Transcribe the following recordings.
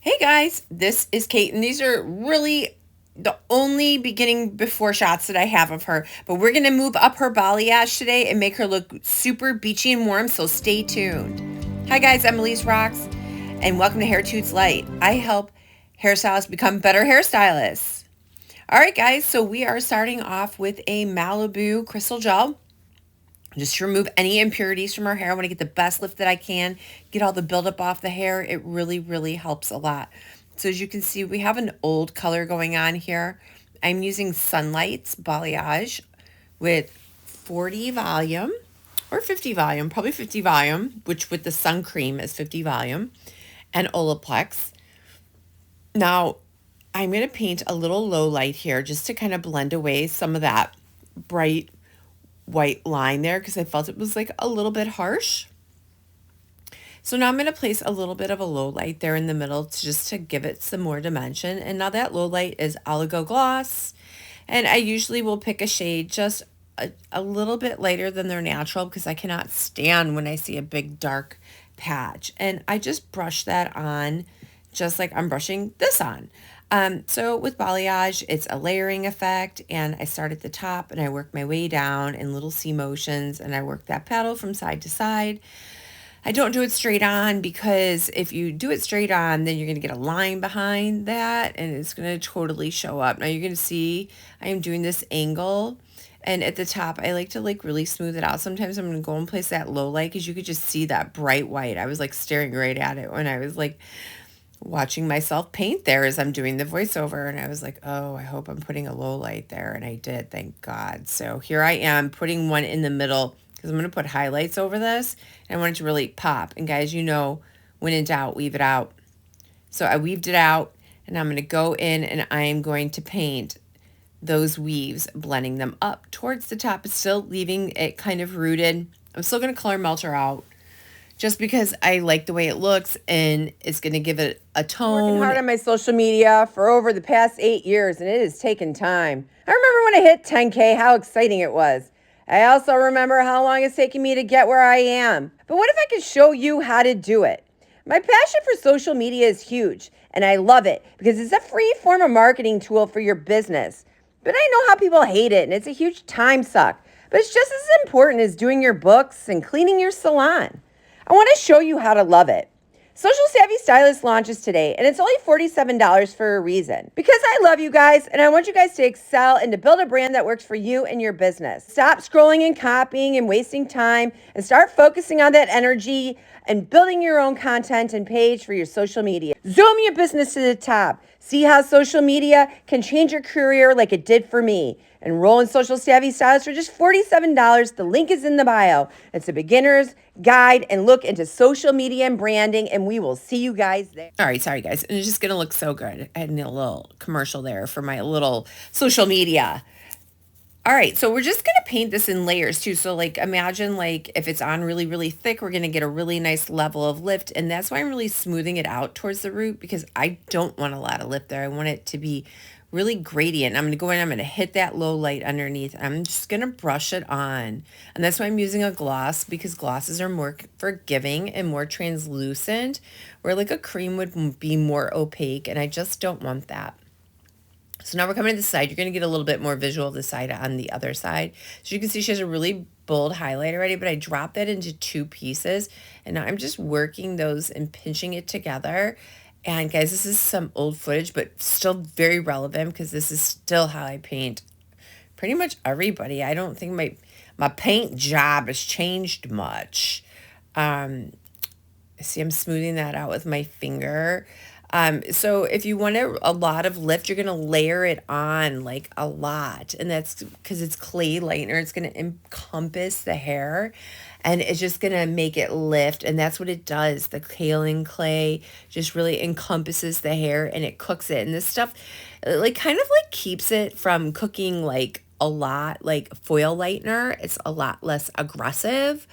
Hey guys, this is Kate, and these are really the only beginning before shots that I have of her. But we're going to move up her balayage today and make her look super beachy and warm, so stay tuned. Hi guys, I'm Elyse Rox, and welcome to Hair Toots Light. I help hairstylists become better hairstylists. All right guys, so we are starting off with a Malibu crystal gel. Just to remove any impurities from our hair. I want to get the best lift that I can, get all the buildup off the hair. It really, really helps a lot. So as you can see, we have an old color going on here. I'm using Sunlights Balayage with 40 volume or 50 volume, probably 50 volume, which with the sun cream is 50 volume, and Olaplex. Now, I'm going to paint a little low light here just to kind of blend away some of that bright white line there because I felt it was like a little bit harsh. So now I'm going to place a little bit of a low light there in the middle just to give it some more dimension. And now that low light is Oligo Gloss. And I usually will pick a shade just a little bit lighter than their natural because I cannot stand when I see a big dark patch. And I just brush that on just like I'm brushing this on. So with balayage, it's a layering effect, and I start at the top and I work my way down in little C motions, and I work that paddle from side to side. I don't do it straight on because if you do it straight on, then you're going to get a line behind that and it's going to totally show up. Now you're going to see I am doing this angle, and at the top, I like to really smooth it out. Sometimes I'm going to go and place that low light because you could just see that bright white. I was like staring right at it when I was like watching myself paint there as I'm doing the voiceover, and I was like, oh, I hope I'm putting a low light there, and I did, thank God. So here I am putting one in the middle because I'm going to put highlights over this, and I want it to really pop. And guys, you know, when in doubt, weave it out. So I weaved it out, and I'm going to go in and I am going to paint those weaves, blending them up towards the top, but still leaving it kind of rooted. I'm still going to color melter out just because I like the way it looks, and it's going to give it a tone. Working hard on my social media for over the past 8 years, and it has taken time. I remember when I hit 10K, how exciting it was. I also remember how long it's taken me to get where I am. But what if I could show you how to do it? My passion for social media is huge, and I love it because it's a free form of marketing tool for your business. But I know how people hate it, and it's a huge time suck. But it's just as important as doing your books and cleaning your salon. I want to show you how to love it. Social Savvy Stylist launches today, and it's only $47 for a reason. Because I love you guys, and I want you guys to excel and to build a brand that works for you and your business. Stop scrolling and copying and wasting time, and start focusing on that energy and building your own content and page for your social media. Zoom your business to the top. See how social media can change your career like it did for me. Enroll in Social Savvy Stylist for just $47. The link is in the bio. It's a beginner's guide and look into social media and branding, and we will see you guys there. All right, sorry guys. And it's just going to look so good. I had a little commercial there for my little social media. All right, so we're just going to paint this in layers too. So like imagine like if it's on really, really thick, we're going to get a really nice level of lift. And that's why I'm really smoothing it out towards the root because I don't want a lot of lift there. I want it to be really gradient. I'm going to go in, I'm going to hit that low light underneath. I'm just going to brush it on. And that's why I'm using a gloss because glosses are more forgiving and more translucent, where like a cream would be more opaque. And I just don't want that. So now we're coming to the side. You're going to get a little bit more visual of the side on the other side. So you can see she has a really bold highlight already, but I dropped that into 2 pieces. And now I'm just working those and pinching it together. And guys, this is some old footage, but still very relevant because this is still how I paint pretty much everybody. I don't think my paint job has changed much. See, I'm smoothing that out with my finger. So if you want a lot of lift, you're going to layer it on like a lot. And that's because it's clay lightener. It's going to encompass the hair and it's just going to make it lift. And that's what it does. The kaolin clay just really encompasses the hair and it cooks it. And this stuff like kind of like keeps it from cooking like a lot like foil lightener. It's a lot less aggressive.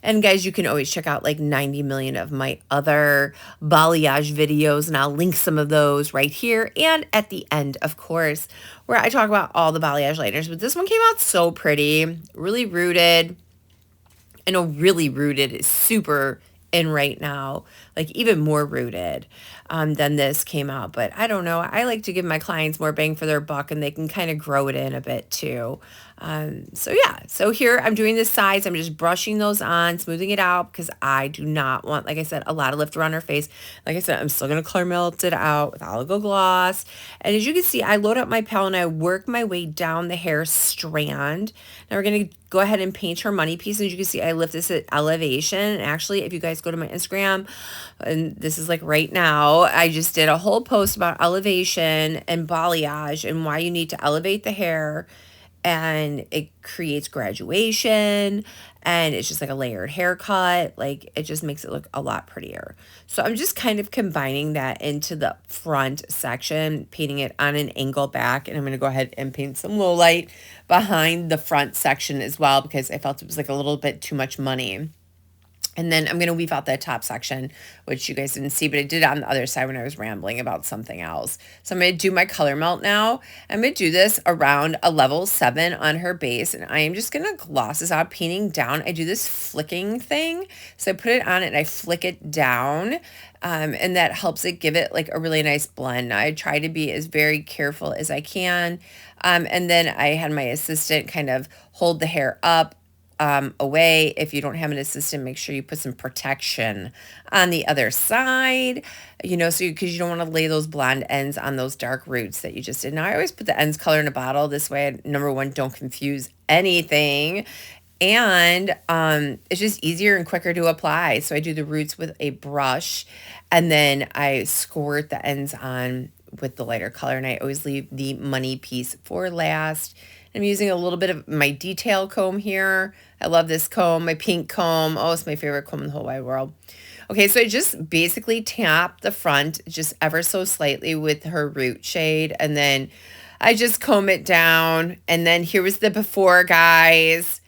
And guys, you can always check out like 90 million of my other balayage videos, and I'll link some of those right here and at the end, of course, where I talk about all the balayage lighteners. But this one came out so pretty, really rooted. I know really rooted is super in right now. like even more rooted than this came out. But I don't know. I like to give my clients more bang for their buck, and they can kind of grow it in a bit too. So yeah, so here I'm doing this sides. I'm just brushing those on, smoothing it out because I do not want, like I said, a lot of lift around her face. Like I said, I'm still going to Colormel it out with oligo gloss. And as you can see, I load up my palette and I work my way down the hair strand. Now we're going to go ahead and paint her money piece. As you can see, I lift this at elevation. And actually, if you guys go to my Instagram, and this is like right now, I just did a whole post about elevation and balayage and why you need to elevate the hair, and it creates graduation, and it's just like a layered haircut. Like, it just makes it look a lot prettier. So I'm just kind of combining that into the front section, painting it on an angle back, and I'm going to go ahead and paint some low light behind the front section as well, because I felt it was like a little bit too much money. And then I'm going to weave out that top section, which you guys didn't see, but I did it on the other side when I was rambling about something else. So I'm going to do my color melt now. I'm going to do this around a level 7 on her base, and I am just going to gloss this out, painting down. I do this flicking thing. So I put it on and I flick it down, and that helps it give it like a really nice blend. I try to be as very careful as I can. And then I had my assistant kind of hold the hair up away. If you don't have an assistant, make sure you put some protection on the other side, you know, so because you don't want to lay those blonde ends on those dark roots that you just did. Now I always put the ends color in a bottle. This way, number one, don't confuse anything. And it's just easier and quicker to apply. So I do the roots with a brush, and then I squirt the ends on with the lighter color, and I always leave the money piece for last. I'm using a little bit of my detail comb here. I love this comb, my pink comb. Oh, it's my favorite comb in the whole wide world. Okay, so I just basically tap the front just ever so slightly with her root shade, and then I just comb it down. And then here was the before, guys.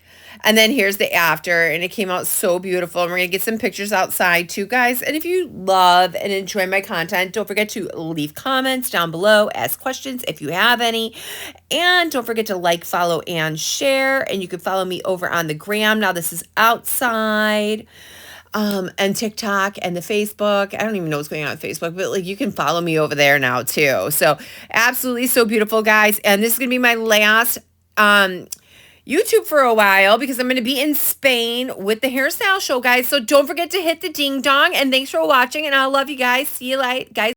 And then here's the after, and it came out so beautiful. And we're going to get some pictures outside too, guys. And if you love and enjoy my content, don't forget to leave comments down below, ask questions if you have any. And don't forget to like, follow, and share. And you can follow me over on the gram. Now this is outside. And TikTok and the Facebook. I don't even know what's going on with Facebook, but like you can follow me over there now too. So absolutely so beautiful, guys. And this is going to be my last YouTube for a while, because I'm going to be in Spain with the hairstyle show, guys. So don't forget to hit the ding dong, and thanks for watching, and I love you guys. See you later, guys.